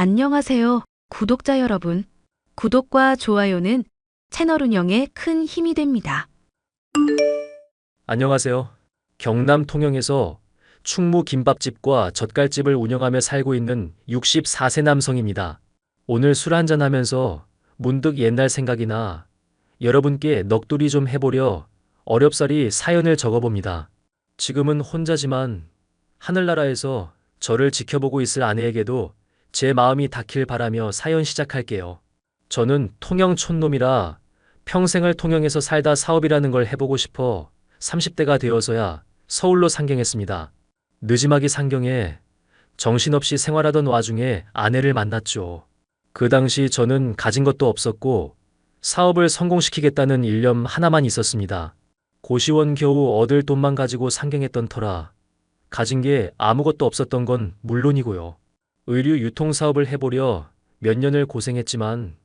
안녕하세요, 구독자 여러분. 구독과 좋아요는 채널 운영에 큰 힘이 됩니다. 안녕하세요. 경남 통영에서 충무 김밥집과 젓갈집을 운영하며 살고 있는 64세 남성입니다. 오늘 술 한잔하면서 문득 옛날 생각이나 여러분께 넋두리 좀 해보려 어렵사리 사연을 적어봅니다. 지금은 혼자지만 하늘나라에서 저를 지켜보고 있을 아내에게도 제 마음이 닿길 바라며 사연 시작할게요. 저는 통영 촌놈이라 평생을 통영에서 살다 사업이라는 걸 해보고 싶어 30대가 되어서야 서울로 상경했습니다. 느지막이 상경해 정신없이 생활하던 와중에 아내를 만났죠. 그 당시 저는 가진 것도 없었고 사업을 성공시키겠다는 일념 하나만 있었습니다. 고시원 겨우 얻을 돈만 가지고 상경했던 터라 가진 게 아무것도 없었던 건 물론이고요. 의류 유통 사업을 해보려 몇 년을 고생했지만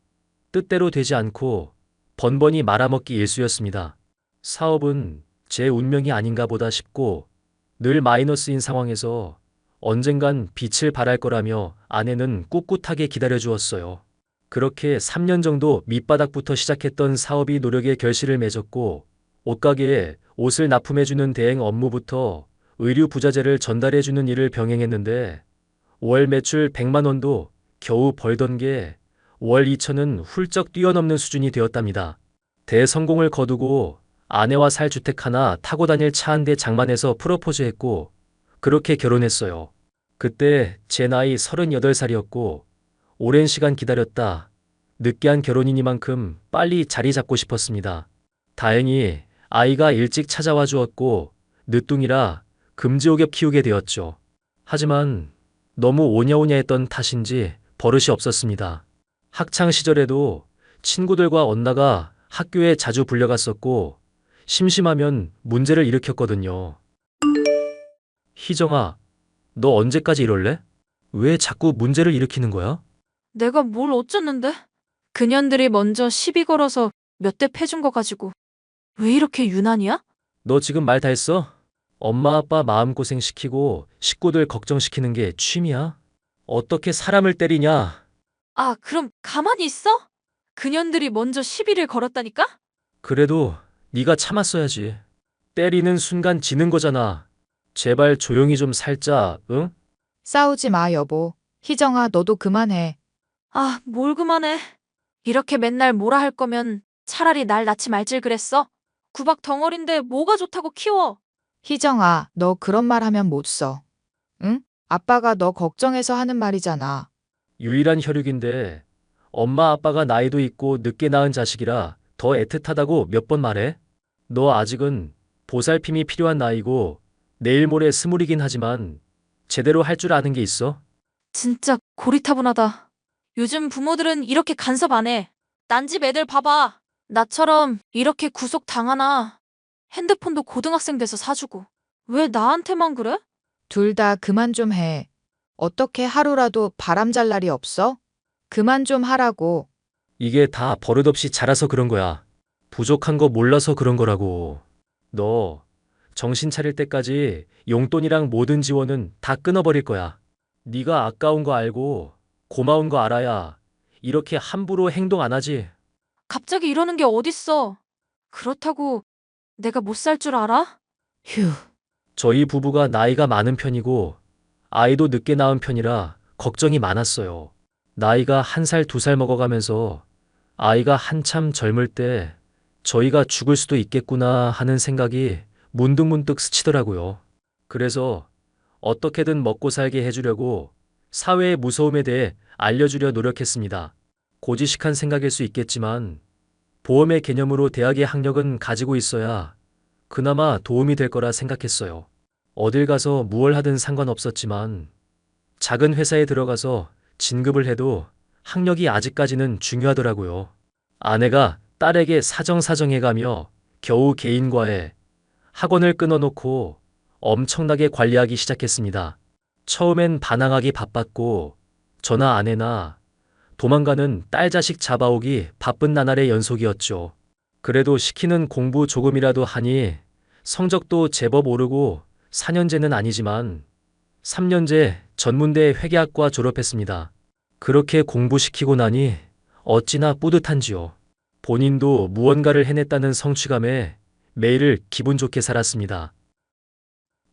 뜻대로 되지 않고 번번이 말아먹기 일쑤였습니다. 사업은 제 운명이 아닌가 보다 싶고 늘 마이너스인 상황에서 언젠간 빛을 발할 거라며 아내는 꿋꿋하게 기다려주었어요. 그렇게 3년 정도 밑바닥부터 시작했던 사업이 노력의 결실을 맺었고 옷가게에 옷을 납품해주는 대행 업무부터 의류 부자재를 전달해주는 일을 병행했는데 월 매출 100만 원도 겨우 벌던 게 월 2천은 훌쩍 뛰어넘는 수준이 되었답니다. 대성공을 거두고 아내와 살 주택 하나 타고 다닐 차 한 대 장만해서 프로포즈했고 그렇게 결혼했어요. 그때 제 나이 38살이었고 오랜 시간 기다렸다. 늦게 한 결혼이니만큼 빨리 자리 잡고 싶었습니다. 다행히 아이가 일찍 찾아와 주었고 늦둥이라 금지옥엽 키우게 되었죠. 하지만 너무 오냐오냐 했던 탓인지 버릇이 없었습니다. 학창 시절에도 친구들과 엇나가 학교에 자주 불려갔었고 심심하면 문제를 일으켰거든요. 희정아, 너 언제까지 이럴래? 왜 자꾸 문제를 일으키는 거야? 내가 뭘 어쩌는데? 그년들이 먼저 시비 걸어서 몇 대 패준 거 가지고 왜 이렇게 유난이야? 너 지금 말 다 했어? 엄마 아빠 마음고생 시키고 식구들 걱정시키는 게 취미야? 어떻게 사람을 때리냐? 아, 그럼 가만히 있어? 그년들이 먼저 시비를 걸었다니까? 그래도 네가 참았어야지. 때리는 순간 지는 거잖아. 제발 조용히 좀 살자, 응? 싸우지 마, 여보. 희정아, 너도 그만해. 아, 뭘 그만해. 이렇게 맨날 뭐라 할 거면 차라리 날 낳지 말질 그랬어. 구박 덩어리인데 뭐가 좋다고 키워. 희정아, 너 그런 말 하면 못 써. 응? 아빠가 너 걱정해서 하는 말이잖아. 유일한 혈육인데 엄마 아빠가 나이도 있고 늦게 낳은 자식이라 더 애틋하다고 몇 번 말해? 너 아직은 보살핌이 필요한 나이고 내일 모레 스물이긴 하지만 제대로 할 줄 아는 게 있어? 진짜 고리타분하다. 요즘 부모들은 이렇게 간섭 안 해. 난 집 애들 봐봐. 나처럼 이렇게 구속 당하나. 핸드폰도 고등학생 돼서 사주고. 왜 나한테만 그래? 둘 다 그만 좀 해. 어떻게 하루라도 바람잘 날이 없어? 그만 좀 하라고. 이게 다 버릇없이 자라서 그런 거야. 부족한 거 몰라서 그런 거라고. 너 정신 차릴 때까지 용돈이랑 모든 지원은 다 끊어버릴 거야. 네가 아까운 거 알고 고마운 거 알아야 이렇게 함부로 행동 안 하지. 갑자기 이러는 게 어딨어. 그렇다고 내가 못 살 줄 알아? 휴. 저희 부부가 나이가 많은 편이고 아이도 늦게 낳은 편이라 걱정이 많았어요. 나이가 1살, 2살 먹어가면서 아이가 한참 젊을 때 저희가 죽을 수도 있겠구나 하는 생각이 문득문득 스치더라고요. 그래서 어떻게든 먹고 살게 해주려고 사회의 무서움에 대해 알려주려 노력했습니다. 고지식한 생각일 수 있겠지만 보험의 개념으로 대학의 학력은 가지고 있어야 그나마 도움이 될 거라 생각했어요. 어딜 가서 무얼 하든 상관없었지만 작은 회사에 들어가서 진급을 해도 학력이 아직까지는 중요하더라고요. 아내가 딸에게 사정사정해가며 겨우 개인과외 학원을 끊어놓고 엄청나게 관리하기 시작했습니다. 처음엔 반항하기 바빴고 저나 아내나 도망가는 딸 자식 잡아오기 바쁜 나날의 연속이었죠. 그래도 시키는 공부 조금이라도 하니 성적도 제법 오르고 4년제는 아니지만 3년제 전문대 회계학과 졸업했습니다. 그렇게 공부시키고 나니 어찌나 뿌듯한지요. 본인도 무언가를 해냈다는 성취감에 매일을 기분 좋게 살았습니다.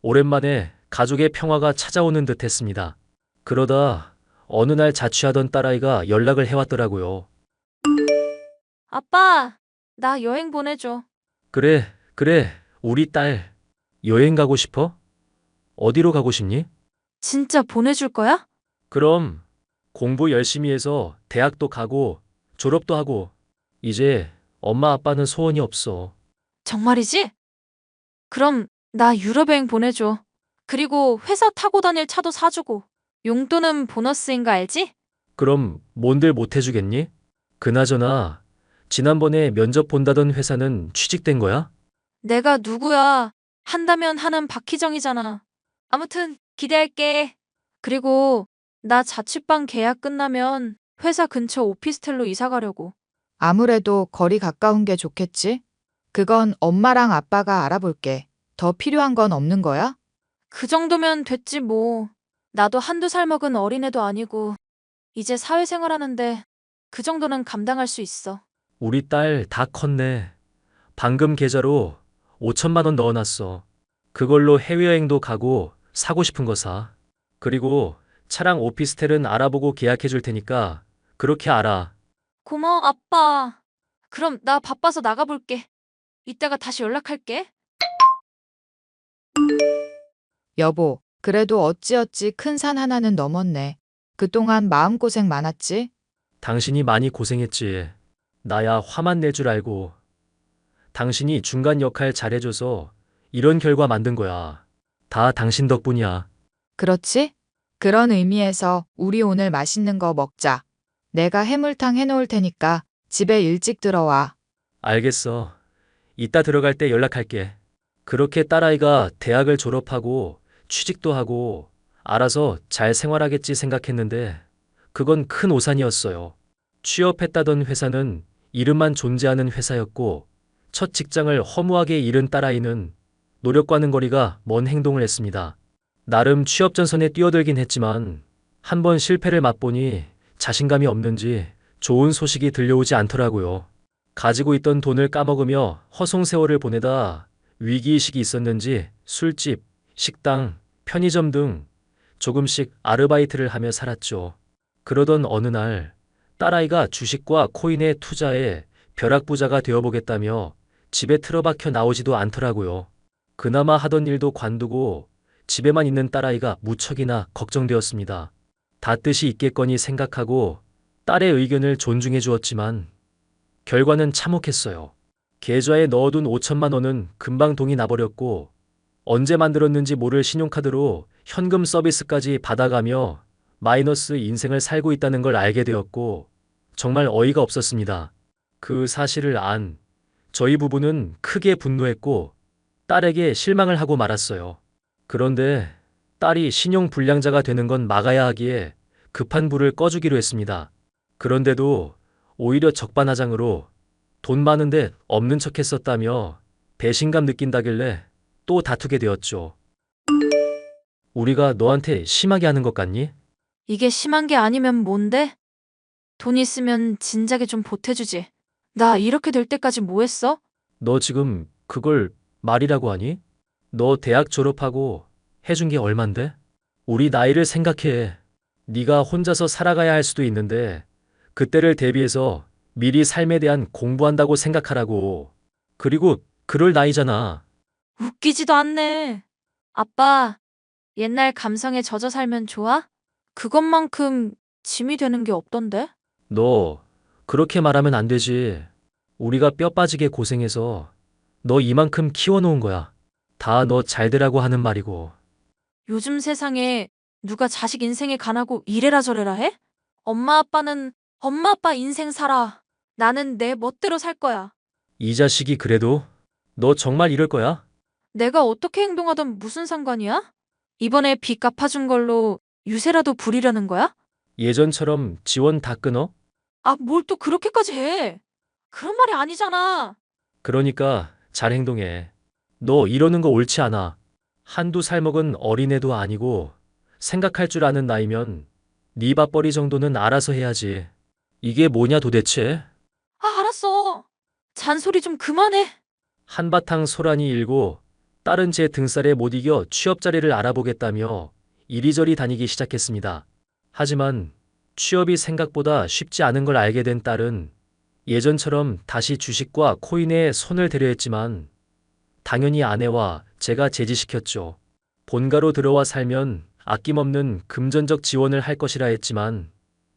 오랜만에 가족의 평화가 찾아오는 듯 했습니다. 그러다 어느 날 자취하던 딸아이가 연락을 해왔더라고요. 아빠, 나 여행 보내줘. 그래, 그래, 우리 딸. 여행 가고 싶어? 어디로 가고 싶니? 진짜 보내줄 거야? 그럼 공부 열심히 해서 대학도 가고 졸업도 하고 이제 엄마 아빠는 소원이 없어. 정말이지? 그럼 나 유럽 여행 보내줘. 그리고 회사 타고 다닐 차도 사주고. 용돈은 보너스인 거 알지? 그럼 뭔들 못 해주겠니? 그나저나 지난번에 면접 본다던 회사는 취직된 거야? 내가 누구야? 한다면 하는 박희정이잖아. 아무튼 기대할게. 그리고 나 자취방 계약 끝나면 회사 근처 오피스텔로 이사 가려고. 아무래도 거리 가까운 게 좋겠지? 그건 엄마랑 아빠가 알아볼게. 더 필요한 건 없는 거야? 그 정도면 됐지 뭐. 나도 한두 살 먹은 어린애도 아니고 이제 사회생활 하는데 그 정도는 감당할 수 있어. 우리 딸 다 컸네. 방금 계좌로 5천만 원 넣어놨어. 그걸로 해외여행도 가고 사고 싶은 거 사. 그리고 차랑 오피스텔은 알아보고 계약해 줄 테니까 그렇게 알아. 고마워 아빠. 그럼 나 바빠서 나가볼게. 이따가 다시 연락할게. 여보, 그래도 어찌어찌 큰 산 하나는 넘었네. 그동안 마음고생 많았지? 당신이 많이 고생했지. 나야 화만 낼 줄 알고. 당신이 중간 역할 잘해줘서 이런 결과 만든 거야. 다 당신 덕분이야. 그렇지? 그런 의미에서 우리 오늘 맛있는 거 먹자. 내가 해물탕 해놓을 테니까 집에 일찍 들어와. 알겠어. 이따 들어갈 때 연락할게. 그렇게 딸아이가 대학을 졸업하고 취직도 하고 알아서 잘 생활하겠지 생각했는데 그건 큰 오산이었어요. 취업했다던 회사는 이름만 존재하는 회사였고 첫 직장을 허무하게 잃은 딸아이는 노력과는 거리가 먼 행동을 했습니다. 나름 취업 전선에 뛰어들긴 했지만 한 번 실패를 맛보니 자신감이 없는지 좋은 소식이 들려오지 않더라고요. 가지고 있던 돈을 까먹으며 허송세월을 보내다 위기의식이 있었는지 술집, 식당, 편의점 등 조금씩 아르바이트를 하며 살았죠. 그러던 어느 날 딸아이가 주식과 코인에 투자해 벼락부자가 되어보겠다며 집에 틀어박혀 나오지도 않더라고요. 그나마 하던 일도 관두고 집에만 있는 딸아이가 무척이나 걱정되었습니다. 닿듯이 있겠거니 생각하고 딸의 의견을 존중해 주었지만 결과는 참혹했어요. 계좌에 넣어둔 5천만 원은 금방 동이 나버렸고 언제 만들었는지 모를 신용카드로 현금 서비스까지 받아가며 마이너스 인생을 살고 있다는 걸 알게 되었고 정말 어이가 없었습니다. 그 사실을 안 저희 부부는 크게 분노했고 딸에게 실망을 하고 말았어요. 그런데 딸이 신용불량자가 되는 건 막아야 하기에 급한 불을 꺼주기로 했습니다. 그런데도 오히려 적반하장으로 돈 많은데 없는 척 했었다며 배신감 느낀다길래 또 다투게 되었죠. 우리가 너한테 심하게 하는 것 같니? 이게 심한 게 아니면 뭔데? 돈 있으면 진작에 좀 보태주지. 나 이렇게 될 때까지 뭐 했어? 너 지금 그걸 말이라고 하니? 너 대학 졸업하고 해준 게 얼만데? 우리 나이를 생각해. 네가 혼자서 살아가야 할 수도 있는데 그때를 대비해서 미리 삶에 대한 공부한다고 생각하라고. 그리고 그럴 나이잖아. 웃기지도 않네. 아빠, 옛날 감성에 젖어 살면 좋아? 그것만큼 짐이 되는 게 없던데? 너 그렇게 말하면 안 되지. 우리가 뼈 빠지게 고생해서 너 이만큼 키워놓은 거야. 다 너 잘 되라고 하는 말이고. 요즘 세상에 누가 자식 인생에 관하고 이래라 저래라 해? 엄마 아빠는 엄마 아빠 인생 살아. 나는 내 멋대로 살 거야. 이 자식이 그래도 너 정말 이럴 거야? 내가 어떻게 행동하든 무슨 상관이야? 이번에 빚 갚아준 걸로 유세라도 부리려는 거야? 예전처럼 지원 다 끊어? 아, 뭘 또 그렇게까지 해? 그런 말이 아니잖아. 그러니까 잘 행동해. 너 이러는 거 옳지 않아. 한두 살 먹은 어린애도 아니고 생각할 줄 아는 나이면 네 밥벌이 정도는 알아서 해야지. 이게 뭐냐 도대체? 아, 알았어. 잔소리 좀 그만해. 한바탕 소란이 일고 딸은 제 등살에 못 이겨 취업 자리를 알아보겠다며 이리저리 다니기 시작했습니다. 하지만 취업이 생각보다 쉽지 않은 걸 알게 된 딸은 예전처럼 다시 주식과 코인에 손을 대려 했지만 당연히 아내와 제가 제지시켰죠. 본가로 들어와 살면 아낌없는 금전적 지원을 할 것이라 했지만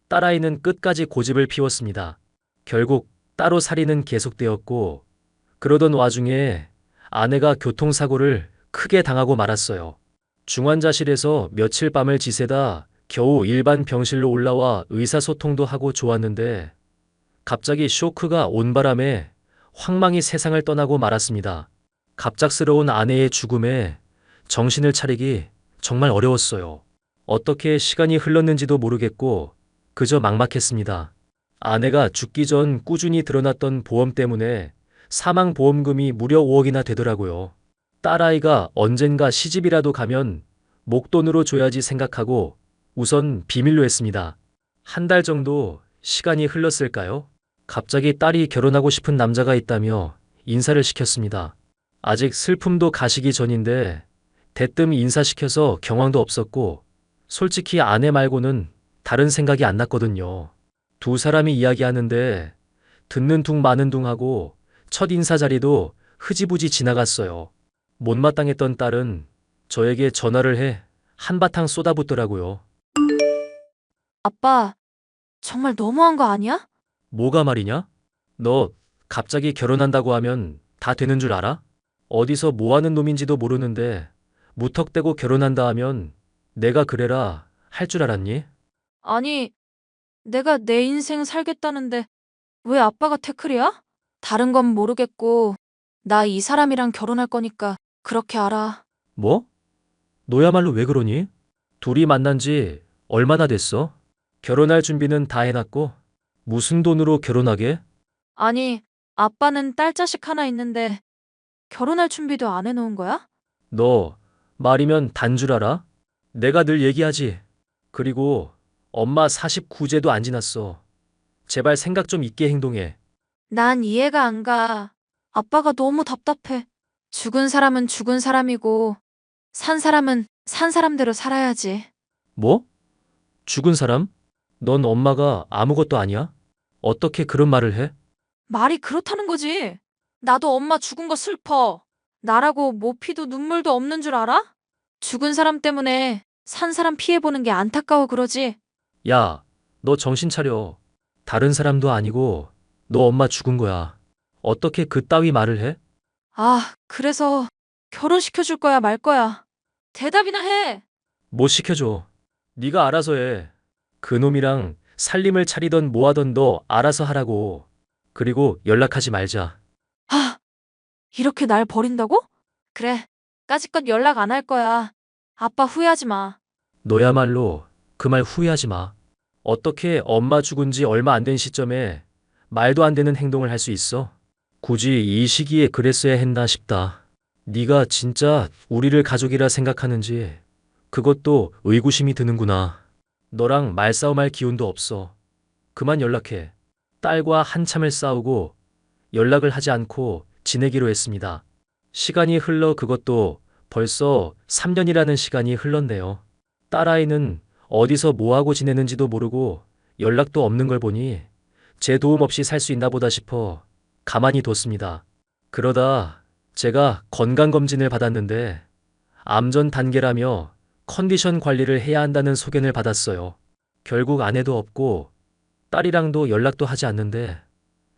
딸아이는 끝까지 고집을 피웠습니다. 결국 따로 살이는 계속되었고 그러던 와중에 아내가 교통사고를 크게 당하고 말았어요. 중환자실에서 며칠 밤을 지새다 겨우 일반 병실로 올라와 의사소통도 하고 좋았는데 갑자기 쇼크가 온 바람에 황망히 세상을 떠나고 말았습니다. 갑작스러운 아내의 죽음에 정신을 차리기 정말 어려웠어요. 어떻게 시간이 흘렀는지도 모르겠고 그저 막막했습니다. 아내가 죽기 전 꾸준히 들어놨던 보험 때문에 사망보험금이 무려 5억이나 되더라고요. 딸아이가 언젠가 시집이라도 가면 목돈으로 줘야지 생각하고 우선 비밀로 했습니다. 한 달 정도 시간이 흘렀을까요? 갑자기 딸이 결혼하고 싶은 남자가 있다며 인사를 시켰습니다. 아직 슬픔도 가시기 전인데 대뜸 인사시켜서 경황도 없었고 솔직히 아내 말고는 다른 생각이 안 났거든요. 두 사람이 이야기하는데 듣는 둥 마는 둥 하고 첫 인사 자리도 흐지부지 지나갔어요. 못마땅했던 딸은 저에게 전화를 해 한바탕 쏟아붓더라고요. 아빠, 정말 너무한 거 아니야? 뭐가 말이냐? 너 갑자기 결혼한다고 하면 다 되는 줄 알아? 어디서 뭐 하는 놈인지도 모르는데 무턱대고 결혼한다 하면 내가 그래라 할 줄 알았니? 아니, 내가 내 인생 살겠다는데 왜 아빠가 태클이야? 다른 건 모르겠고 나 이 사람이랑 결혼할 거니까 그렇게 알아. 뭐? 너야말로 왜 그러니? 둘이 만난 지 얼마나 됐어? 결혼할 준비는 다 해놨고 무슨 돈으로 결혼하게? 아니, 아빠는 딸 자식 하나 있는데 결혼할 준비도 안 해놓은 거야? 너 말이면 단 줄 알아? 내가 늘 얘기하지. 그리고 엄마 49제도 안 지났어. 제발 생각 좀 있게 행동해. 난 이해가 안 가. 아빠가 너무 답답해. 죽은 사람은 죽은 사람이고 산 사람은 산 사람대로 살아야지. 뭐? 죽은 사람? 넌 엄마가 아무것도 아니야? 어떻게 그런 말을 해? 말이 그렇다는 거지. 나도 엄마 죽은 거 슬퍼. 나라고 뭐 피도 눈물도 없는 줄 알아? 죽은 사람 때문에 산 사람 피해보는 게 안타까워 그러지. 야, 너 정신 차려. 다른 사람도 아니고 너 엄마 죽은 거야. 어떻게 그따위 말을 해? 아, 그래서 결혼시켜줄 거야 말 거야. 대답이나 해. 못 시켜줘. 네가 알아서 해. 그놈이랑 살림을 차리던 뭐하던 너 알아서 하라고. 그리고 연락하지 말자. 아, 이렇게 날 버린다고? 그래, 까짓것 연락 안 할 거야. 아빠 후회하지 마. 너야말로 그 말 후회하지 마. 어떻게 엄마 죽은 지 얼마 안 된 시점에 말도 안 되는 행동을 할 수 있어? 굳이 이 시기에 그랬어야 했나 싶다. 네가 진짜 우리를 가족이라 생각하는지 그것도 의구심이 드는구나. 너랑 말싸움할 기운도 없어. 그만 연락해. 딸과 한참을 싸우고 연락을 하지 않고 지내기로 했습니다. 시간이 흘러 그것도 벌써 3년이라는 시간이 흘렀네요. 딸아이는 어디서 뭐하고 지내는지도 모르고 연락도 없는 걸 보니 제 도움 없이 살 수 있나 보다 싶어 가만히 뒀습니다. 그러다 제가 건강검진을 받았는데 암전 단계라며 컨디션 관리를 해야 한다는 소견을 받았어요. 결국 아내도 없고 딸이랑도 연락도 하지 않는데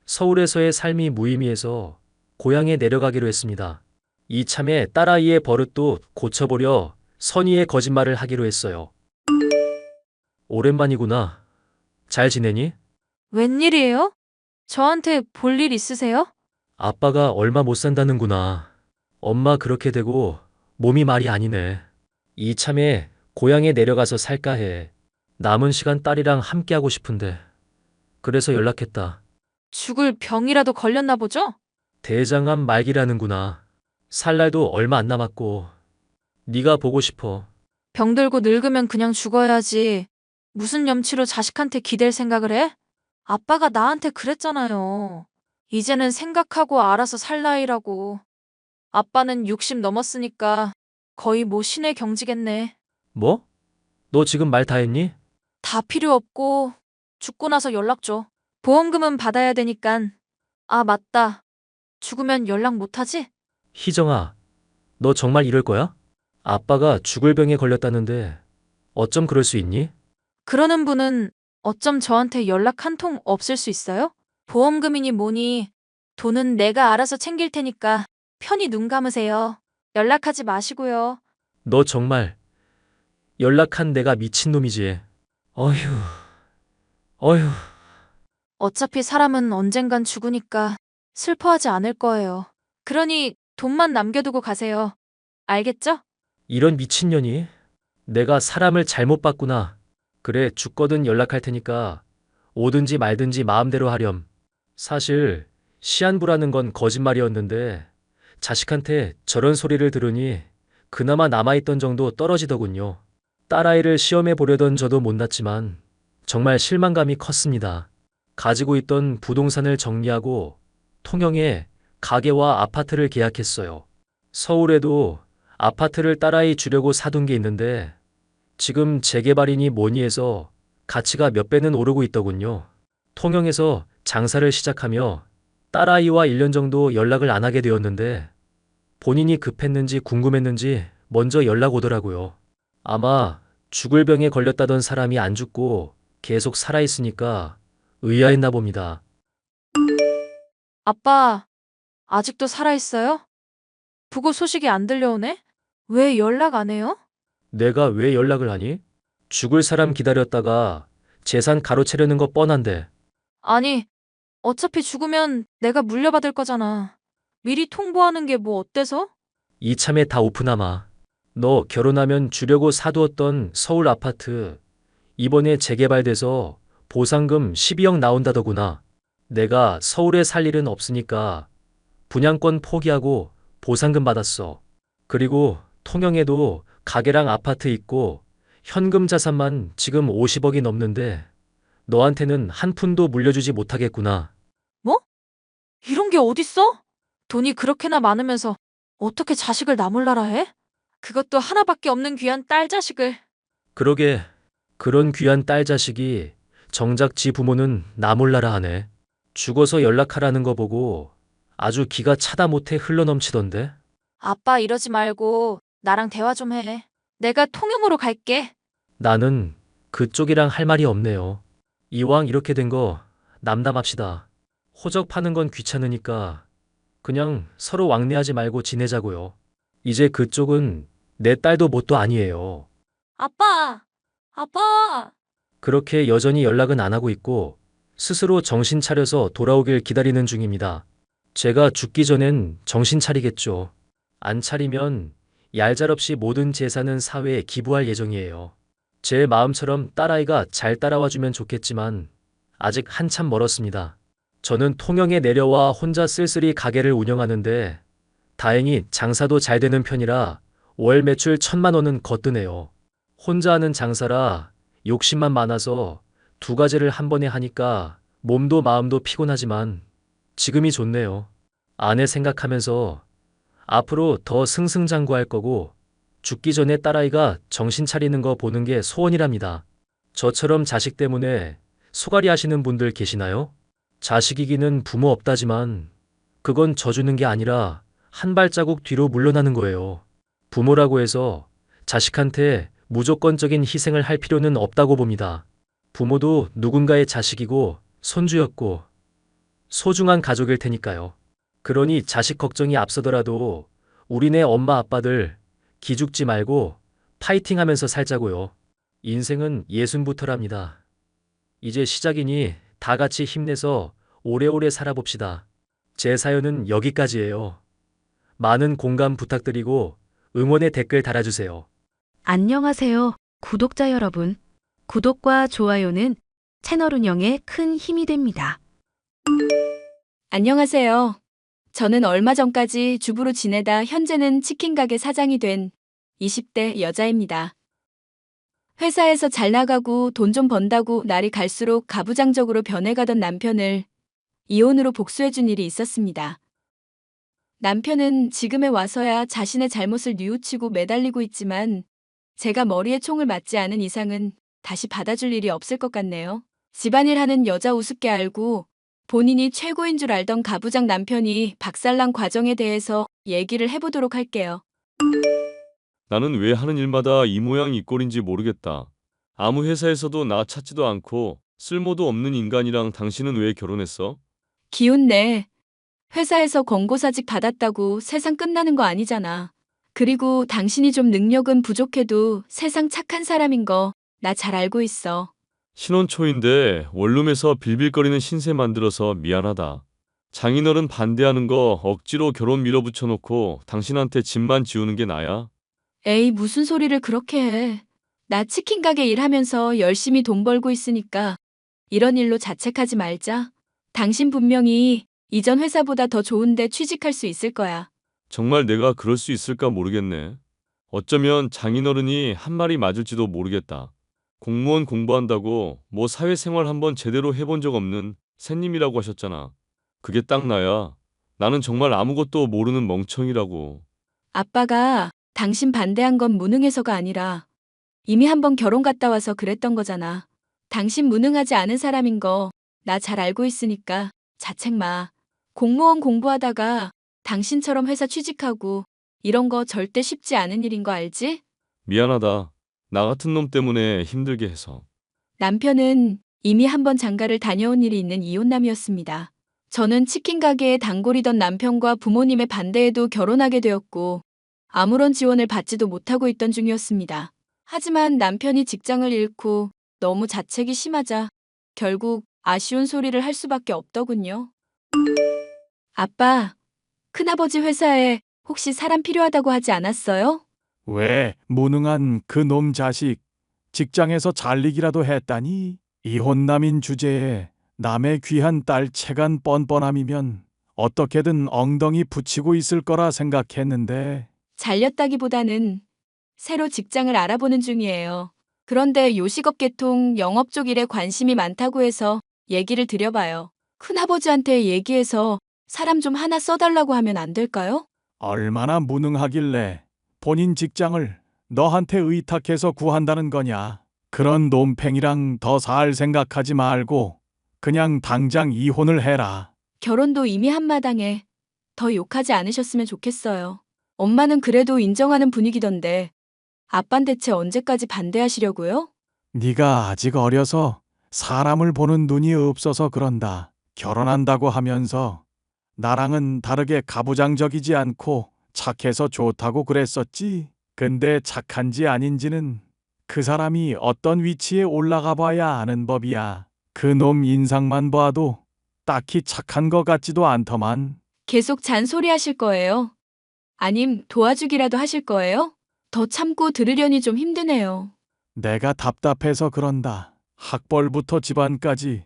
서울에서의 삶이 무의미해서 고향에 내려가기로 했습니다. 이참에 딸아이의 버릇도 고쳐보려 선의의 거짓말을 하기로 했어요. 오랜만이구나. 잘 지내니? 웬일이에요? 저한테 볼 일 있으세요? 아빠가 얼마 못 산다는구나. 엄마 그렇게 되고 몸이 말이 아니네. 이참에 고향에 내려가서 살까 해. 남은 시간 딸이랑 함께하고 싶은데. 그래서 연락했다. 죽을 병이라도 걸렸나 보죠? 대장암 말기라는구나. 살 날도 얼마 안 남았고. 네가 보고 싶어. 병들고 늙으면 그냥 죽어야지. 무슨 염치로 자식한테 기댈 생각을 해? 아빠가 나한테 그랬잖아요. 이제는 생각하고 알아서 살 나이라고. 아빠는 60 넘었으니까 거의 뭐 신의 경지겠네. 뭐? 너 지금 말 다 했니? 다 필요 없고 죽고 나서 연락 줘. 보험금은 받아야 되니깐. 아, 맞다. 죽으면 연락 못하지? 희정아, 너 정말 이럴 거야? 아빠가 죽을 병에 걸렸다는데 어쩜 그럴 수 있니? 그러는 분은 어쩜 저한테 연락 한 통 없을 수 있어요? 보험금이니 뭐니 돈은 내가 알아서 챙길 테니까 편히 눈 감으세요. 연락하지 마시고요. 너 정말 연락한 내가 미친놈이지. 어휴, 어휴. 어차피 사람은 언젠간 죽으니까 슬퍼하지 않을 거예요. 그러니 돈만 남겨두고 가세요. 알겠죠? 이런 미친년이? 내가 사람을 잘못 봤구나. 그래, 죽거든 연락할 테니까 오든지 말든지 마음대로 하렴. 사실 시한부라는 건 거짓말이었는데 자식한테 저런 소리를 들으니 그나마 남아있던 정도 떨어지더군요. 딸아이를 시험해 보려던 저도 못났지만 정말 실망감이 컸습니다. 가지고 있던 부동산을 정리하고 통영에 가게와 아파트를 계약했어요. 서울에도 아파트를 딸아이 주려고 사둔 게 있는데 지금 재개발이니 뭐니 해서 가치가 몇 배는 오르고 있더군요. 통영에서 장사를 시작하며 딸아이와 1년 정도 연락을 안 하게 되었는데 본인이 급했는지 궁금했는지 먼저 연락 오더라고요. 아마 죽을 병에 걸렸다던 사람이 안 죽고 계속 살아있으니까 의아했나 봅니다. 아빠, 아직도 살아있어요? 부고 소식이 안 들려오네? 왜 연락 안 해요? 내가 왜 연락을 하니? 죽을 사람 기다렸다가 재산 가로채려는 거 뻔한데. 아니, 어차피 죽으면 내가 물려받을 거잖아. 미리 통보하는 게 뭐 어때서? 이참에 다 오픈하마. 너 결혼하면 주려고 사두었던 서울 아파트 이번에 재개발돼서 보상금 12억 나온다더구나. 내가 서울에 살 일은 없으니까 분양권 포기하고 보상금 받았어. 그리고 통영에도 가게랑 아파트 있고 현금 자산만 지금 50억이 넘는데 너한테는 한 푼도 물려주지 못하겠구나. 뭐? 이런 게 어딨어? 돈이 그렇게나 많으면서 어떻게 자식을 나 몰라라 해? 그것도 하나밖에 없는 귀한 딸 자식을. 그러게, 그런 귀한 딸 자식이 정작 지 부모는 나 몰라라 하네. 죽어서 연락하라는 거 보고 아주 기가 차다 못해 흘러넘치던데. 아빠 이러지 말고 나랑 대화 좀 해. 내가 통영으로 갈게. 나는 그쪽이랑 할 말이 없네요. 이왕 이렇게 된 거 남담합시다. 호적 파는 건 귀찮으니까 그냥 서로 왕래하지 말고 지내자고요. 이제 그쪽은 내 딸도 뭣도 아니에요. 아빠! 아빠! 그렇게 여전히 연락은 안 하고 있고 스스로 정신 차려서 돌아오길 기다리는 중입니다. 제가 죽기 전엔 정신 차리겠죠. 안 차리면 얄짤없이 모든 재산은 사회에 기부할 예정이에요. 제 마음처럼 딸아이가 잘 따라와주면 좋겠지만 아직 한참 멀었습니다. 저는 통영에 내려와 혼자 쓸쓸히 가게를 운영하는데 다행히 장사도 잘 되는 편이라 월 매출 1,000만 원은 거뜬해요. 혼자 하는 장사라 욕심만 많아서 두 가지를 한 번에 하니까 몸도 마음도 피곤하지만 지금이 좋네요. 아내 생각하면서 앞으로 더 승승장구할 거고 죽기 전에 딸아이가 정신 차리는 거 보는 게 소원이랍니다. 저처럼 자식 때문에 소갈이 하시는 분들 계시나요? 자식 이기는 부모 없다지만 그건 져주는 게 아니라 한 발자국 뒤로 물러나는 거예요. 부모라고 해서 자식한테 무조건적인 희생을 할 필요는 없다고 봅니다. 부모도 누군가의 자식이고 손주였고 소중한 가족일 테니까요. 그러니 자식 걱정이 앞서더라도 우리네 엄마 아빠들 기죽지 말고 파이팅 하면서 살자고요. 인생은 예순부터랍니다. 이제 시작이니 다 같이 힘내서 오래오래 살아봅시다. 제 사연은 여기까지예요. 많은 공감 부탁드리고 응원의 댓글 달아주세요. 안녕하세요, 구독자 여러분. 구독과 좋아요는 채널 운영에 큰 힘이 됩니다. 안녕하세요. 저는 얼마 전까지 주부로 지내다 현재는 치킨 가게 사장이 된 20대 여자입니다. 회사에서 잘 나가고 돈 좀 번다고 날이 갈수록 가부장적으로 변해가던 남편을 이혼으로 복수해준 일이 있었습니다. 남편은 지금에 와서야 자신의 잘못을 뉘우치고 매달리고 있지만 제가 머리에 총을 맞지 않은 이상은 다시 받아줄 일이 없을 것 같네요. 집안일 하는 여자 우습게 알고 본인이 최고인 줄 알던 가부장 남편이 박살난 과정에 대해서 얘기를 해보도록 할게요. 나는 왜 하는 일마다 이 모양 이 꼴인지 모르겠다. 아무 회사에서도 나 찾지도 않고 쓸모도 없는 인간이랑 당신은 왜 결혼했어? 기운내. 회사에서 권고사직 받았다고 세상 끝나는 거 아니잖아. 그리고 당신이 좀 능력은 부족해도 세상 착한 사람인 거 나 잘 알고 있어. 신혼 초인데 원룸에서 빌빌거리는 신세 만들어서 미안하다. 장인어른 반대하는 거 억지로 결혼 밀어붙여 놓고 당신한테 집만 지우는 게 나야? 에이, 무슨 소리를 그렇게 해. 나 치킨 가게 일하면서 열심히 돈 벌고 있으니까 이런 일로 자책하지 말자. 당신 분명히 이전 회사보다 더 좋은데 취직할 수 있을 거야. 정말 내가 그럴 수 있을까 모르겠네. 어쩌면 장인어른이 한 말이 맞을지도 모르겠다. 공무원 공부한다고 뭐 사회생활 한번 제대로 해본 적 없는 새님이라고 하셨잖아. 그게 딱 나야. 나는 정말 아무것도 모르는 멍청이라고. 아빠가 당신 반대한 건 무능해서가 아니라 이미 한번 결혼 갔다 와서 그랬던 거잖아. 당신 무능하지 않은 사람인 거 나 잘 알고 있으니까 자책 마. 공무원 공부하다가 당신처럼 회사 취직하고 이런 거 절대 쉽지 않은 일인 거 알지? 미안하다. 나 같은 놈 때문에 힘들게 해서. 남편은 이미 한번 장가를 다녀온 일이 있는 이혼남이었습니다. 저는 치킨 가게에 단골이던 남편과 부모님의 반대에도 결혼하게 되었고 아무런 지원을 받지도 못하고 있던 중이었습니다. 하지만 남편이 직장을 잃고 너무 자책이 심하자 결국 아쉬운 소리를 할 수밖에 없더군요. 아빠, 큰아버지 회사에 혹시 사람 필요하다고 하지 않았어요? 왜 무능한 그 놈 자식 직장에서 잘리기라도 했다니? 이혼남인 주제에 남의 귀한 딸 채간 뻔뻔함이면 어떻게든 엉덩이 붙이고 있을 거라 생각했는데 잘렸다기보다는 새로 직장을 알아보는 중이에요. 그런데 요식업 계통 영업 쪽 일에 관심이 많다고 해서 얘기를 드려봐요. 큰아버지한테 얘기해서 사람 좀 하나 써달라고 하면 안 될까요? 얼마나 무능하길래 본인 직장을 너한테 의탁해서 구한다는 거냐? 그런 놈팽이랑 더 살 생각하지 말고 그냥 당장 이혼을 해라. 결혼도 이미 한마당에 더 욕하지 않으셨으면 좋겠어요. 엄마는 그래도 인정하는 분위기던데 아빤 대체 언제까지 반대하시려고요? 네가 아직 어려서 사람을 보는 눈이 없어서 그런다. 결혼한다고 하면서 나랑은 다르게 가부장적이지 않고 착해서 좋다고 그랬었지. 근데 착한지 아닌지는 그 사람이 어떤 위치에 올라가 봐야 아는 법이야. 그 놈 인상만 봐도 딱히 착한 것 같지도 않더만. 계속 잔소리 하실 거예요? 아님 도와주기라도 하실 거예요? 더 참고 들으려니 좀 힘드네요. 내가 답답해서 그런다. 학벌부터 집안까지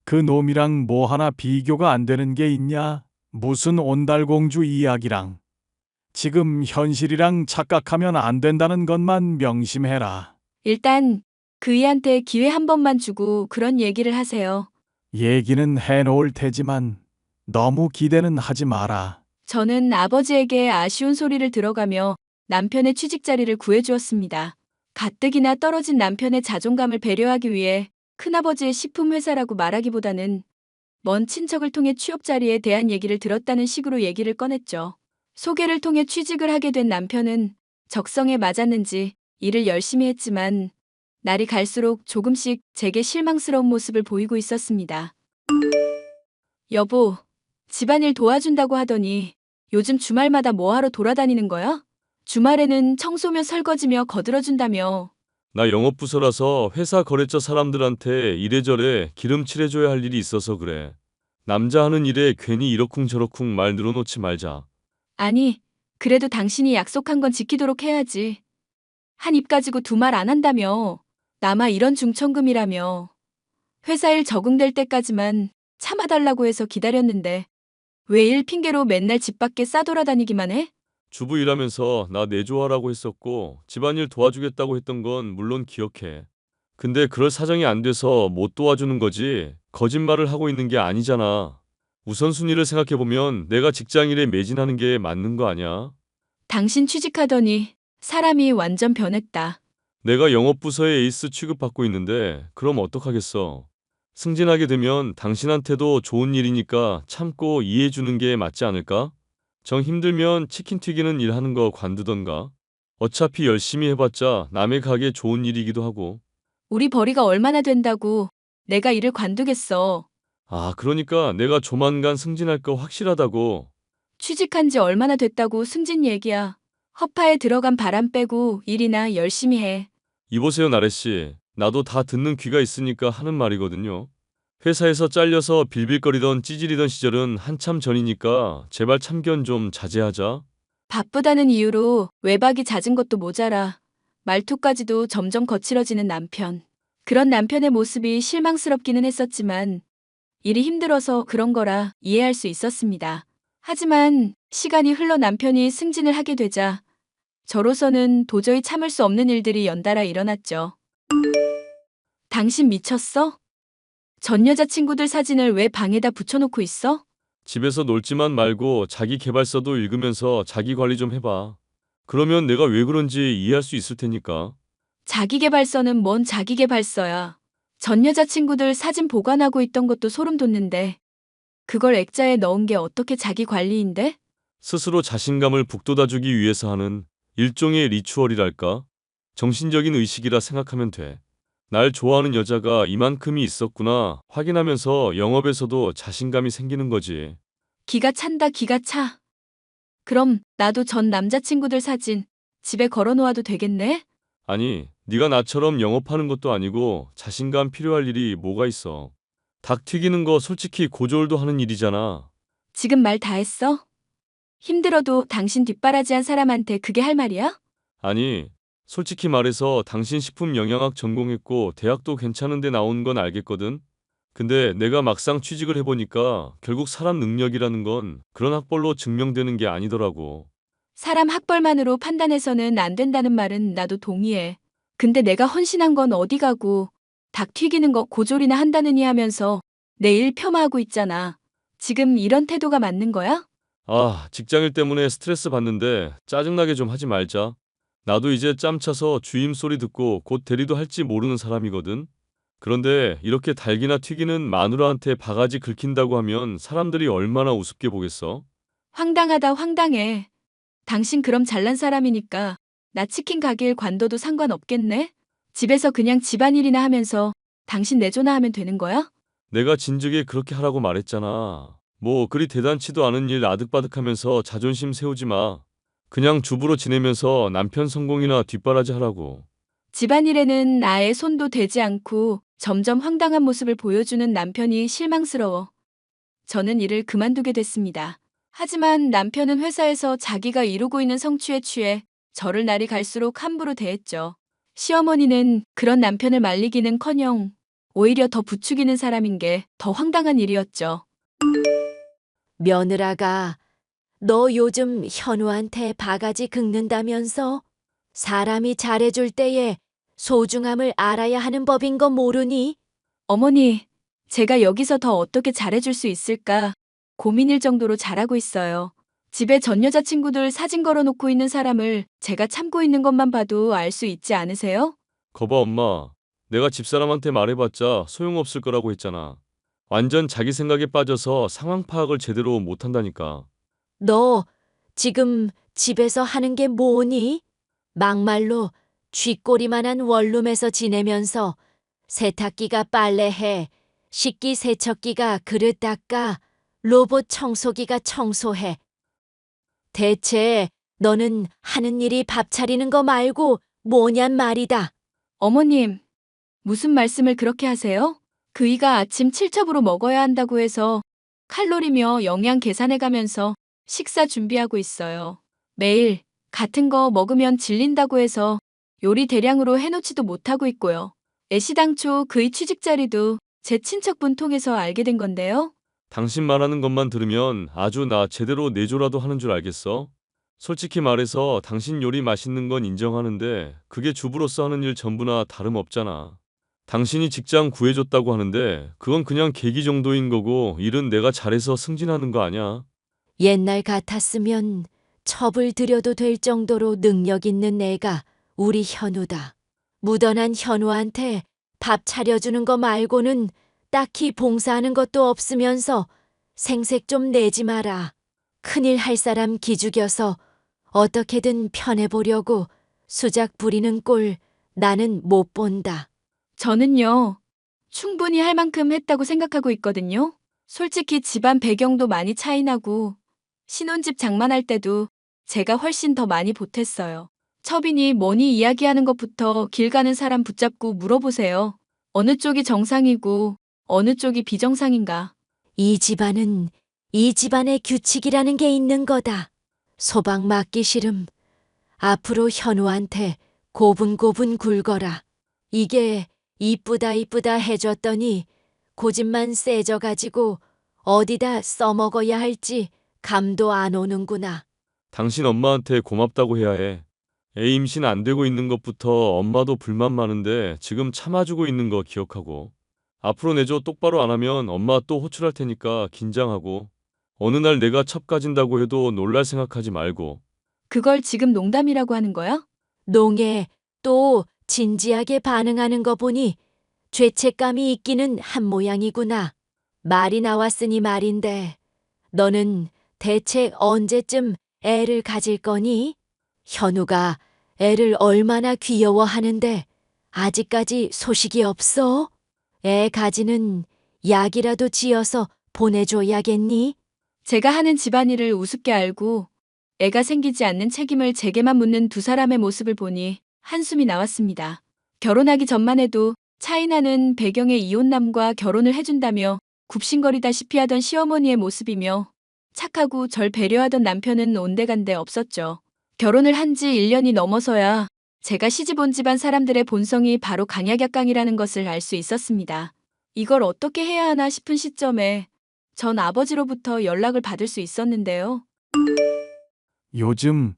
그 놈이랑 뭐 하나 비교가 안 되는 게 있냐? 무슨 온달공주 이야기랑. 지금 현실이랑 착각하면 안 된다는 것만 명심해라. 일단 그이한테 기회 한 번만 주고 그런 얘기를 하세요. 얘기는 해놓을 테지만 너무 기대는 하지 마라. 저는 아버지에게 아쉬운 소리를 들어가며 남편의 취직 자리를 구해주었습니다. 가뜩이나 떨어진 남편의 자존감을 배려하기 위해 큰아버지의 식품회사라고 말하기보다는 먼 친척을 통해 취업 자리에 대한 얘기를 들었다는 식으로 얘기를 꺼냈죠. 소개를 통해 취직을 하게 된 남편은 적성에 맞았는지 일을 열심히 했지만 날이 갈수록 조금씩 제게 실망스러운 모습을 보이고 있었습니다. 여보, 집안일 도와준다고 하더니 요즘 주말마다 뭐하러 돌아다니는 거야? 주말에는 청소며 설거지며 거들어준다며. 나 영업부서라서 회사 거래처 사람들한테 이래저래 기름칠해줘야 할 일이 있어서 그래. 남자 하는 일에 괜히 이러쿵저러쿵 말 늘어놓지 말자. 아니, 그래도 당신이 약속한 건 지키도록 해야지. 한 입 가지고 두 말 안 한다며. 나마 이런 중천금이라며. 회사 일 적응될 때까지만 참아달라고 해서 기다렸는데 왜 일 핑계로 맨날 집 밖에 싸돌아다니기만 해? 주부 일하면서 나 내조하라고 했었고 집안일 도와주겠다고 했던 건 물론 기억해. 근데 그럴 사정이 안 돼서 못 도와주는 거지 거짓말을 하고 있는 게 아니잖아. 우선순위를 생각해보면 내가 직장일에 매진하는 게 맞는 거 아니야? 당신 취직하더니 사람이 완전 변했다. 내가 영업부서의 에이스 취급받고 있는데 그럼 어떡하겠어. 승진하게 되면 당신한테도 좋은 일이니까 참고 이해해주는 게 맞지 않을까? 정 힘들면 치킨 튀기는 일 하는 거 관두던가. 어차피 열심히 해봤자 남의 가게 좋은 일이기도 하고. 우리 벌이가 얼마나 된다고 내가 일을 관두겠어. 아, 그러니까 내가 조만간 승진할 거 확실하다고. 취직한 지 얼마나 됐다고 승진 얘기야. 허파에 들어간 바람 빼고 일이나 열심히 해. 이보세요, 나래씨. 나도 다 듣는 귀가 있으니까 하는 말이거든요. 회사에서 잘려서 빌빌거리던 찌질이던 시절은 한참 전이니까 제발 참견 좀 자제하자. 바쁘다는 이유로 외박이 잦은 것도 모자라 말투까지도 점점 거칠어지는 남편. 그런 남편의 모습이 실망스럽기는 했었지만 일이 힘들어서 그런 거라 이해할 수 있었습니다. 하지만 시간이 흘러 남편이 승진을 하게 되자 저로서는 도저히 참을 수 없는 일들이 연달아 일어났죠. 당신 미쳤어? 전 여자친구들 사진을 왜 방에다 붙여놓고 있어? 집에서 놀지만 말고 자기 개발서도 읽으면서 자기 관리 좀 해봐. 그러면 내가 왜 그런지 이해할 수 있을 테니까. 자기계발서는 뭔 자기계발서야. 전 여자친구들 사진 보관하고 있던 것도 소름 돋는데 그걸 액자에 넣은 게 어떻게 자기 관리인데? 스스로 자신감을 북돋아주기 위해서 하는 일종의 리추얼이랄까? 정신적인 의식이라 생각하면 돼. 날 좋아하는 여자가 이만큼이 있었구나 확인하면서 영업에서도 자신감이 생기는 거지. 기가 찬다 기가 차. 그럼 나도 전 남자친구들 사진 집에 걸어놓아도 되겠네? 아니, 네가 나처럼 영업하는 것도 아니고 자신감 필요할 일이 뭐가 있어. 닭 튀기는 거 솔직히 고졸도 하는 일이잖아. 지금 말 다 했어? 힘들어도 당신 뒷바라지한 사람한테 그게 할 말이야? 아니, 솔직히 말해서 당신 식품 영양학 전공했고 대학도 괜찮은데 나온 건 알겠거든? 근데 내가 막상 취직을 해보니까 결국 사람 능력이라는 건 그런 학벌로 증명되는 게 아니더라고. 사람 학벌만으로 판단해서는 안 된다는 말은 나도 동의해. 근데 내가 헌신한 건 어디 가고 닭 튀기는 거 고졸이나 한다느니 하면서 내 일 폄하하고 있잖아. 지금 이런 태도가 맞는 거야? 아, 직장일 때문에 스트레스 받는데 짜증나게 좀 하지 말자. 나도 이제 짬 차서 주임 소리 듣고 곧 대리도 할지 모르는 사람이거든. 그런데 이렇게 달기나 튀기는 마누라한테 바가지 긁힌다고 하면 사람들이 얼마나 우습게 보겠어? 황당하다 황당해. 당신 그럼 잘난 사람이니까 나 치킨 가게일 관둬도 상관없겠네? 집에서 그냥 집안일이나 하면서 당신 내조나 하면 되는 거야? 내가 진즉에 그렇게 하라고 말했잖아. 뭐 그리 대단치도 않은 일 아득바득하면서 자존심 세우지 마. 그냥 주부로 지내면서 남편 성공이나 뒷바라지 하라고. 집안일에는 나의 손도 대지 않고 점점 황당한 모습을 보여주는 남편이 실망스러워. 저는 일을 그만두게 됐습니다. 하지만 남편은 회사에서 자기가 이루고 있는 성취에 취해 저를 날이 갈수록 함부로 대했죠. 시어머니는 그런 남편을 말리기는커녕 오히려 더 부추기는 사람인 게 더 황당한 일이었죠. 며느라가 너 요즘 현우한테 바가지 긁는다면서? 사람이 잘해줄 때에 소중함을 알아야 하는 법인 거 모르니? 어머니, 제가 여기서 더 어떻게 잘해줄 수 있을까 고민일 정도로 잘하고 있어요. 집에 전 여자친구들 사진 걸어놓고 있는 사람을 제가 참고 있는 것만 봐도 알 수 있지 않으세요? 거봐 엄마. 내가 집사람한테 말해봤자 소용없을 거라고 했잖아. 완전 자기 생각에 빠져서 상황 파악을 제대로 못한다니까. 너 지금 집에서 하는 게 뭐니? 막말로 쥐꼬리만한 원룸에서 지내면서 세탁기가 빨래해, 식기 세척기가 그릇 닦아, 로봇 청소기가 청소해. 대체 너는 하는 일이 밥 차리는 거 말고 뭐냔 말이다. 어머님, 무슨 말씀을 그렇게 하세요? 그이가 아침 7첩으로 먹어야 한다고 해서 칼로리며 영양 계산해가면서 식사 준비하고 있어요. 매일 같은 거 먹으면 질린다고 해서 요리 대량으로 해놓지도 못하고 있고요. 애시당초 그이 취직 자리도 제 친척분 통해서 알게 된 건데요. 당신 말하는 것만 들으면 아주 나 제대로 내조라도 하는 줄 알겠어? 솔직히 말해서 당신 요리 맛있는 건 인정하는데 그게 주부로서 하는 일 전부나 다름없잖아. 당신이 직장 구해줬다고 하는데 그건 그냥 계기 정도인 거고 일은 내가 잘해서 승진하는 거 아니야. 옛날 같았으면 첩을 들여도 될 정도로 능력 있는 애가 우리 현우다. 묻어난 현우한테 밥 차려주는 거 말고는 딱히 봉사하는 것도 없으면서 생색 좀 내지 마라. 큰일 할 사람 기죽여서 어떻게든 편해보려고 수작 부리는 꼴 나는 못 본다. 저는요, 충분히 할 만큼 했다고 생각하고 있거든요. 솔직히 집안 배경도 많이 차이나고, 신혼집 장만할 때도 제가 훨씬 더 많이 보탰어요. 첩이니 뭐니 이야기하는 것부터 길 가는 사람 붙잡고 물어보세요. 어느 쪽이 정상이고, 어느 쪽이 비정상인가. 이 집안은 이 집안의 규칙이라는 게 있는 거다. 소방 맞기 싫음. 앞으로 현우한테 고분고분 굴거라. 이게 이쁘다 해줬더니 고집만 세져가지고 어디다 써먹어야 할지 감도 안 오는구나. 당신 엄마한테 고맙다고 해야 해. 애 임신 안 되고 있는 것부터 엄마도 불만 많은데 지금 참아주고 있는 거 기억하고. 앞으로 내조 똑바로 안 하면 엄마 또 호출할 테니까 긴장하고. 어느 날 내가 첩 가진다고 해도 놀랄 생각하지 말고. 그걸 지금 농담이라고 하는 거야? 농에 또 진지하게 반응하는 거 보니 죄책감이 있기는 한 모양이구나. 말이 나왔으니 말인데 너는 대체 언제쯤 애를 가질 거니? 현우가 애를 얼마나 귀여워하는데 아직까지 소식이 없어? 애 가지는 약이라도 지어서 보내줘야겠니? 제가 하는 집안일을 우습게 알고 애가 생기지 않는 책임을 제게만 묻는 두 사람의 모습을 보니 한숨이 나왔습니다. 결혼하기 전만 해도 차이나는 배경의 이혼남과 결혼을 해준다며 굽신거리다시피 하던 시어머니의 모습이며 착하고 절 배려하던 남편은 온데간데 없었죠. 결혼을 한 지 1년이 넘어서야 제가 시집 온 집안 사람들의 본성이 바로 강약약강이라는 것을 알 수 있었습니다. 이걸 어떻게 해야 하나 싶은 시점에 전 아버지로부터 연락을 받을 수 있었는데요. 요즘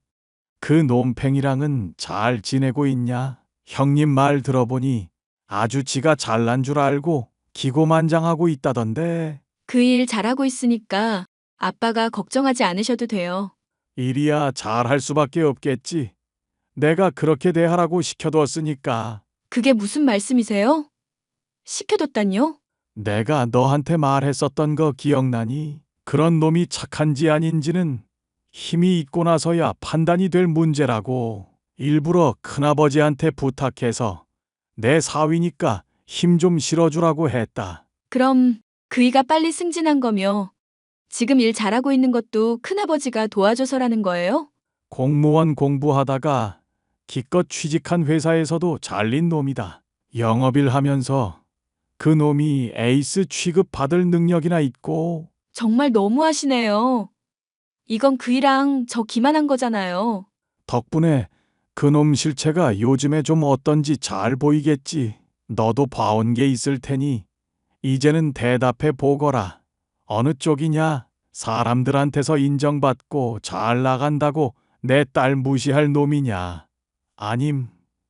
그 놈팽이랑은 잘 지내고 있냐? 형님 말 들어보니 아주 지가 잘난 줄 알고 기고만장하고 있다던데. 그 일 잘하고 있으니까 아빠가 걱정하지 않으셔도 돼요. 일이야 잘할 수밖에 없겠지. 내가 그렇게 대하라고 시켜뒀으니까. 그게 무슨 말씀이세요? 시켜뒀다뇨? 내가 너한테 말했었던 거 기억나니? 그런 놈이 착한지 아닌지는 힘이 있고 나서야 판단이 될 문제라고. 일부러 큰아버지한테 부탁해서 내 사위니까 힘 좀 실어주라고 했다. 그럼 그이가 빨리 승진한 거며 지금 일 잘하고 있는 것도 큰아버지가 도와줘서라는 거예요? 공무원 공부하다가 기껏 취직한 회사에서도 잘린 놈이다. 영업일 하면서 그 놈이 에이스 취급 받을 능력이나 있고. 정말 너무하시네요. 이건 그이랑 저 기만한 거잖아요. 덕분에 그놈 실체가 요즘에 좀 어떤지 잘 보이겠지. 너도 봐온 게 있을 테니 이제는 대답해 보거라. 어느 쪽이냐? 사람들한테서 인정받고 잘 나간다고 내 딸 무시할 놈이냐? 아님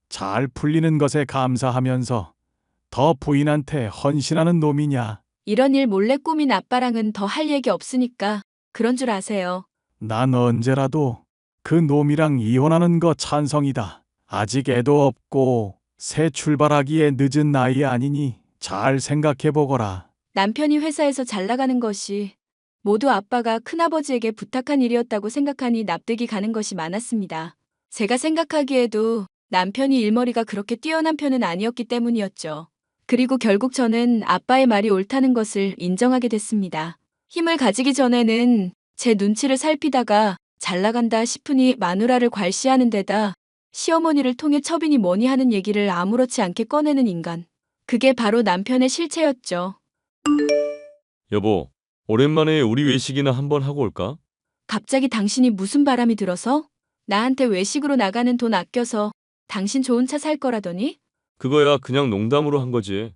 잘 풀리는 것에 감사하면서 더 부인한테 헌신하는 놈이냐? 이런 일 몰래 꾸민 아빠랑은 더 할 얘기 없으니까 그런 줄 아세요. 난 언제라도 그 놈이랑 이혼하는 거 찬성이다. 아직 애도 없고 새 출발하기에 늦은 나이 아니니 잘 생각해 보거라. 남편이 회사에서 잘 나가는 것이 모두 아빠가 큰아버지에게 부탁한 일이었다고 생각하니 납득이 가는 것이 많았습니다. 제가 생각하기에도 남편이 일머리가 그렇게 뛰어난 편은 아니었기 때문이었죠. 그리고 결국 저는 아빠의 말이 옳다는 것을 인정하게 됐습니다. 힘을 가지기 전에는 제 눈치를 살피다가 잘 나간다 싶으니 마누라를 괄시하는 데다 시어머니를 통해 첩이니 뭐니 하는 얘기를 아무렇지 않게 꺼내는 인간. 그게 바로 남편의 실체였죠. 여보, 오랜만에 우리 외식이나 한번 하고 올까? 갑자기 당신이 무슨 바람이 들어서? 나한테 외식으로 나가는 돈 아껴서 당신 좋은 차 살 거라더니? 그거야 그냥 농담으로 한 거지.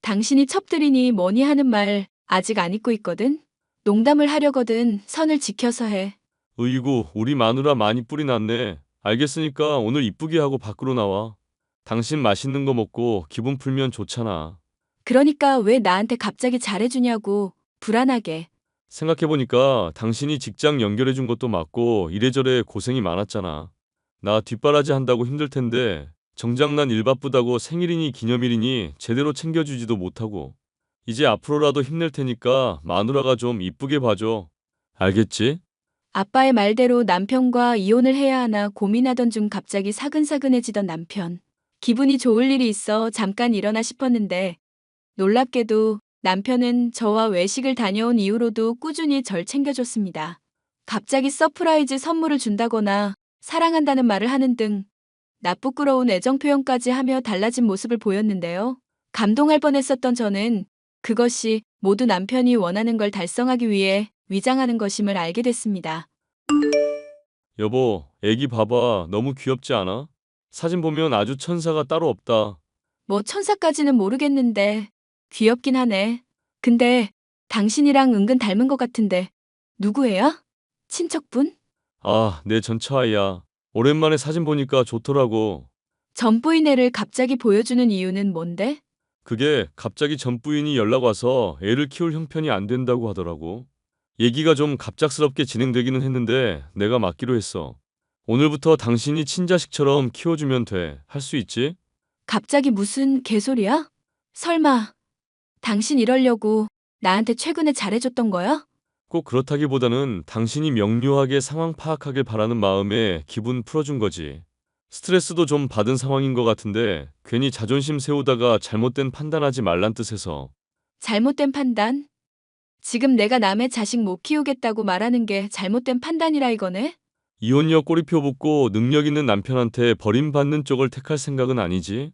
당신이 첩들이니 뭐니 하는 말 아직 안 잊고 있거든? 농담을 하려거든 선을 지켜서 해. 으이구, 우리 마누라 많이 뿔이 났네. 알겠으니까 오늘 이쁘게 하고 밖으로 나와. 당신 맛있는 거 먹고 기분 풀면 좋잖아. 그러니까 왜 나한테 갑자기 잘해주냐고, 불안하게. 생각해보니까 당신이 직장 연결해준 것도 맞고 이래저래 고생이 많았잖아. 나 뒷바라지 한다고 힘들 텐데 정작 난 일 바쁘다고 생일이니 기념일이니 제대로 챙겨주지도 못하고. 이제 앞으로라도 힘낼 테니까 마누라가 좀 이쁘게 봐줘. 알겠지? 아빠의 말대로 남편과 이혼을 해야 하나 고민하던 중 갑자기 사근사근해지던 남편. 기분이 좋을 일이 있어 잠깐 일어나 싶었는데 놀랍게도 남편은 저와 외식을 다녀온 이후로도 꾸준히 절 챙겨줬습니다. 갑자기 서프라이즈 선물을 준다거나 사랑한다는 말을 하는 등 나쁘끄러운 애정 표현까지 하며 달라진 모습을 보였는데요. 감동할 뻔했었던 저는 그것이 모두 남편이 원하는 걸 달성하기 위해 위장하는 것임을 알게 됐습니다. 여보, 애기 봐봐. 너무 귀엽지 않아? 사진 보면 아주 천사가 따로 없다. 뭐 천사까지는 모르겠는데 귀엽긴 하네. 근데 당신이랑 은근 닮은 것 같은데 누구예요? 친척분? 아, 내 전처아이야. 오랜만에 사진 보니까 좋더라고. 전부인 애를 갑자기 보여주는 이유는 뭔데? 그게 갑자기 전 부인이 연락 와서 애를 키울 형편이 안 된다고 하더라고. 얘기가 좀 갑작스럽게 진행되기는 했는데 내가 맡기로 했어. 오늘부터 당신이 친자식처럼 키워주면 돼. 할 수 있지? 갑자기 무슨 개소리야? 설마 당신 이러려고 나한테 최근에 잘해줬던 거야? 꼭 그렇다기보다는 당신이 명료하게 상황 파악하길 바라는 마음에 기분 풀어준 거지. 스트레스도 좀 받은 상황인 것 같은데 괜히 자존심 세우다가 잘못된 판단하지 말란 뜻에서. 잘못된 판단? 지금 내가 남의 자식 못 키우겠다고 말하는 게 잘못된 판단이라 이거네? 이혼녀 꼬리표 붙고 능력 있는 남편한테 버림받는 쪽을 택할 생각은 아니지?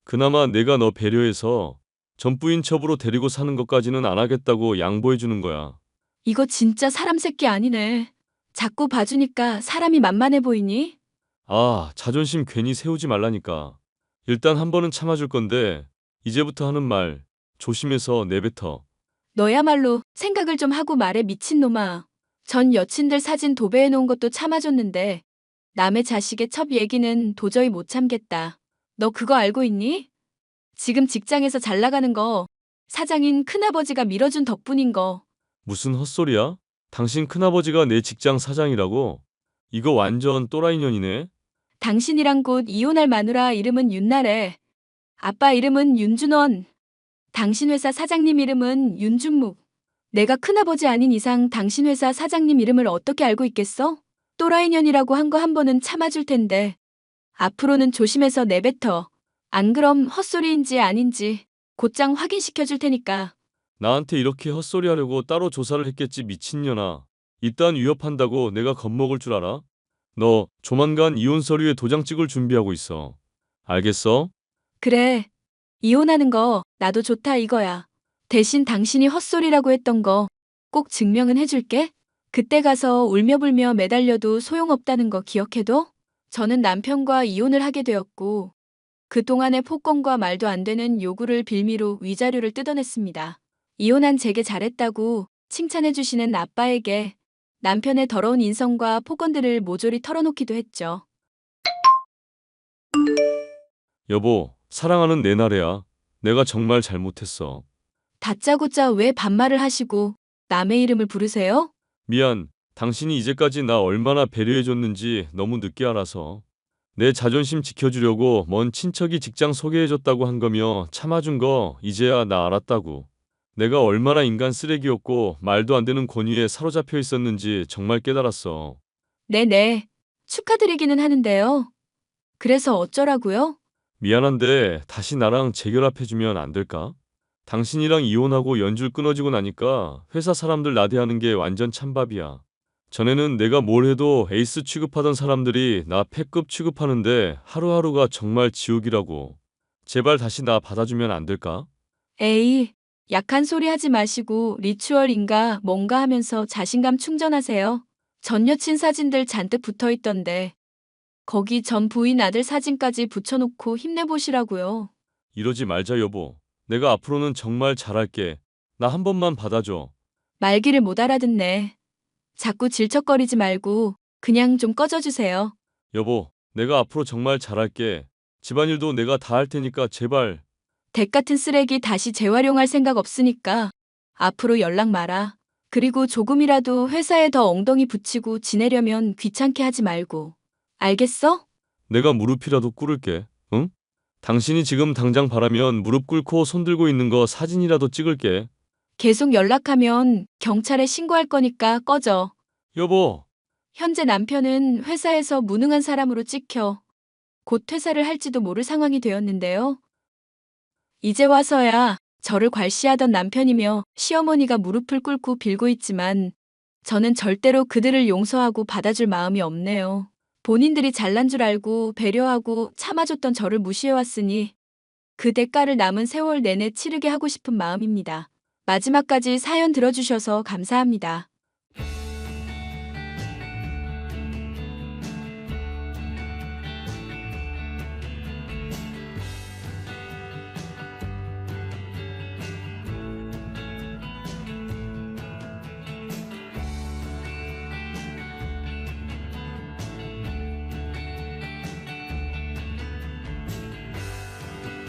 그나마 내가 너 배려해서 전부인 첩으로 데리고 사는 것까지는 안 하겠다고 양보해 주는 거야. 이거 진짜 사람 새끼 아니네. 자꾸 봐주니까 사람이 만만해 보이니? 아, 자존심 괜히 세우지 말라니까. 일단 한 번은 참아줄 건데 이제부터 하는 말 조심해서 내뱉어. 너야말로 생각을 좀 하고 말해 미친놈아. 전 여친들 사진 도배해 놓은 것도 참아줬는데 남의 자식의 첩 얘기는 도저히 못 참겠다. 너 그거 알고 있니? 지금 직장에서 잘 나가는 거 사장인 큰아버지가 밀어준 덕분인 거. 무슨 헛소리야? 당신 큰아버지가 내 직장 사장이라고? 이거 완전 또라이년이네. 당신이랑 곧 이혼할 마누라 이름은 윤나래. 아빠 이름은 윤준원. 당신 회사 사장님 이름은 윤준묵. 내가 큰아버지 아닌 이상 당신 회사 사장님 이름을 어떻게 알고 있겠어? 또라이년이라고 한 거 한 번은 참아줄 텐데. 앞으로는 조심해서 내뱉어. 안 그럼 헛소리인지 아닌지 곧장 확인시켜줄 테니까. 나한테 이렇게 헛소리 하려고 따로 조사를 했겠지 미친년아. 이딴 위협한다고 내가 겁먹을 줄 알아? 너 조만간 이혼 서류에 도장 찍을 준비하고 있어. 알겠어? 그래. 이혼하는 거 나도 좋다 이거야. 대신 당신이 헛소리라고 했던 거 꼭 증명은 해줄게. 그때 가서 울며불며 매달려도 소용없다는 거 기억해둬. 저는 남편과 이혼을 하게 되었고 그동안의 폭언과 말도 안 되는 요구를 빌미로 위자료를 뜯어냈습니다. 이혼한 제게 잘했다고 칭찬해주시는 아빠에게 남편의 더러운 인성과 폭언들을 모조리 털어놓기도 했죠. 여보, 사랑하는 내 나래야. 내가 정말 잘못했어. 다짜고짜 왜 반말을 하시고 남의 이름을 부르세요? 미안. 당신이 이제까지 나 얼마나 배려해줬는지 너무 늦게 알아서. 내 자존심 지켜주려고 먼 친척이 직장 소개해줬다고 한 거며 참아준 거 이제야 나 알았다고. 내가 얼마나 인간 쓰레기였고 말도 안 되는 권위에 사로잡혀 있었는지 정말 깨달았어. 네네. 축하드리기는 하는데요. 그래서 어쩌라고요? 미안한데 다시 나랑 재결합해주면 안 될까? 당신이랑 이혼하고 연줄 끊어지고 나니까 회사 사람들 나대하는 게 완전 찬밥이야. 전에는 내가 뭘 해도 에이스 취급하던 사람들이 나 패급 취급하는데 하루하루가 정말 지옥이라고. 제발 다시 나 받아주면 안 될까? 에이, 약한 소리 하지 마시고 리추얼인가 뭔가 하면서 자신감 충전하세요. 전 여친 사진들 잔뜩 붙어 있던데 거기 전 부인 아들 사진까지 붙여놓고 힘내보시라고요. 이러지 말자 여보. 내가 앞으로는 정말 잘할게. 나 한 번만 받아줘. 말귀를 못 알아듣네. 자꾸 질척거리지 말고 그냥 좀 꺼져주세요. 여보, 내가 앞으로 정말 잘할게. 집안일도 내가 다 할 테니까 제발. 댁 같은 쓰레기 다시 재활용할 생각 없으니까 앞으로 연락 마라. 그리고 조금이라도 회사에 더 엉덩이 붙이고 지내려면 귀찮게 하지 말고. 알겠어? 내가 무릎이라도 꿇을게. 응? 당신이 지금 당장 바라면 무릎 꿇고 손 들고 있는 거 사진이라도 찍을게. 계속 연락하면 경찰에 신고할 거니까 꺼져. 여보, 현재 남편은 회사에서 무능한 사람으로 찍혀 곧 퇴사를 할지도 모를 상황이 되었는데요. 이제 와서야 저를 괄시하던 남편이며 시어머니가 무릎을 꿇고 빌고 있지만 저는 절대로 그들을 용서하고 받아줄 마음이 없네요. 본인들이 잘난 줄 알고 배려하고 참아줬던 저를 무시해왔으니 그 대가를 남은 세월 내내 치르게 하고 싶은 마음입니다. 마지막까지 사연 들어주셔서 감사합니다.